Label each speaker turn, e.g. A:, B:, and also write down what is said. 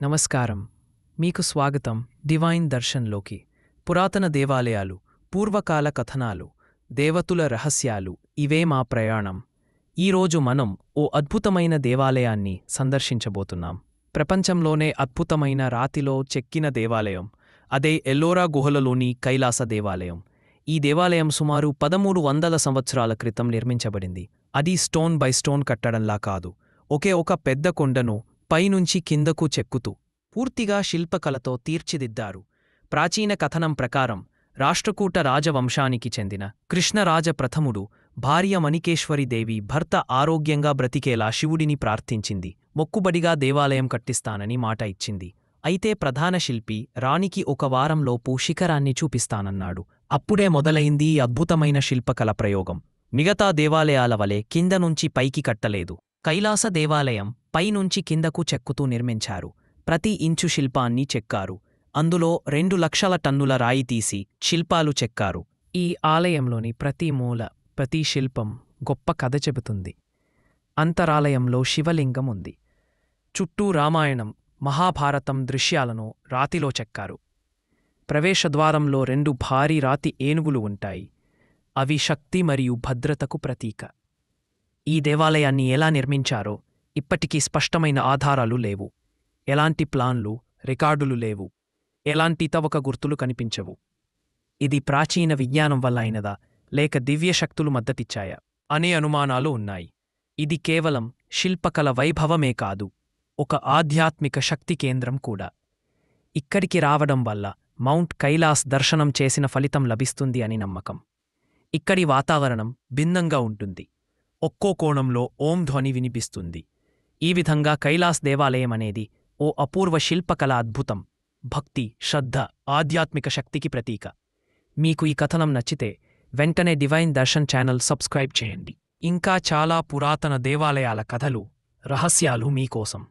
A: నమస్కారం. మీకు స్వాగతం డివైన్ దర్శన్లోకి. పురాతన దేవాలయాలు, పూర్వకాల కథనాలు, దేవతుల రహస్యాలు ఇవే మా ప్రయాణం. ఈరోజు మనం ఓ అద్భుతమైన దేవాలయాన్ని సందర్శించబోతున్నాం. ప్రపంచంలోనే అద్భుతమైన రాతిలో చెక్కిన దేవాలయం. అదే ఎల్లోరా గుహలలోని కైలాస దేవాలయం. ఈ దేవాలయం సుమారు 1300 సంవత్సరాల క్రితం నిర్మించబడింది. అది స్టోన్ బై స్టోన్ కట్టడంలా కాదు, ఒకే ఒక పెద్ద కొండను పైనుంచి కిందకు చెక్కుతూ పూర్తిగా శిల్పకళతో తీర్చిదిద్దారు. ప్రాచీన కథనం ప్రకారం రాష్ట్రకూట రాజవంశానికి చెందిన కృష్ణరాజ ప్రథముడు భార్య మణికేశ్వరీదేవి భర్త ఆరోగ్యంగా బ్రతికేలా శివుడిని ప్రార్థించింది. మొక్కుబడిగా దేవాలయం కట్టిస్తానని మాట ఇచ్చింది. అయితే ప్రధాన శిల్పి రాణికి ఒక వారంలోపు శిఖరాన్ని చూపిస్తానన్నాడు. అప్పుడే మొదలైంది ఈ అద్భుతమైన శిల్పకళ ప్రయోగం. మిగతా దేవాలయాల వలె కింద నుంచి పైకి కట్టలేదు. కైలాస దేవాలయం పైనుంచి కిందకు చెక్కుతూ నిర్మించారు. ప్రతి ఇంచు శిల్పాన్ని చెక్కారు. అందులో 2 లక్షల టన్నుల రాయి తీసి శిల్పాలు చెక్కారు. ఈ ఆలయంలోని ప్రతి మూల, ప్రతి శిల్పం గొప్ప కథ చెబుతుంది. అంతరాలయంలో శివలింగం ఉంది. చుట్టూ రామాయణం, మహాభారతం దృశ్యాలను రాతిలో చెక్కారు. ప్రవేశద్వారంలో 2 భారీ రాతి ఏనుగులు ఉంటాయి. అవి శక్తి మరియు భద్రతకు ప్రతీక. ఈ దేవాలయాన్ని ఎలా నిర్మించారో ఇప్పటికీ స్పష్టమైన ఆధారాలు లేవు. ఎలాంటి ప్లాన్లు, రికార్డులు లేవు. ఎలాంటి తవ్వక గుర్తులు కనిపించవు. ఇది ప్రాచీన విజ్ఞానం వల్ల అయినదా, లేక దివ్యశక్తులు మద్దతిచ్చాయా అనే అనుమానాలు ఉన్నాయి. ఇది కేవలం శిల్పకళ వైభవమే కాదు, ఒక ఆధ్యాత్మిక శక్తి కేంద్రం కూడా. ఇక్కడికి రావడం వల్ల మౌంట్ కైలాస్ దర్శనం చేసిన ఫలితం లభిస్తుంది అని నమ్మకం. ఇక్కడి వాతావరణం భిన్నంగా ఉంటుంది. ఒక్కో కోణంలో ఓం ధ్వని వినిపిస్తుంది. ఈ విధంగా కైలాస్ దేవాలయం అనేది ఓ అపూర్వ శిల్పకళ అద్భుతం, భక్తి, శ్రద్ధ, ఆధ్యాత్మిక శక్తికి ప్రతీక. మీకు ఈ కథనం నచ్చితే వెంటనే డివైన్ దర్శన్ ఛానల్ సబ్స్క్రైబ్ చేయండి. ఇంకా చాలా పురాతన దేవాలయాల కథలు, రహస్యాలు మీకోసం.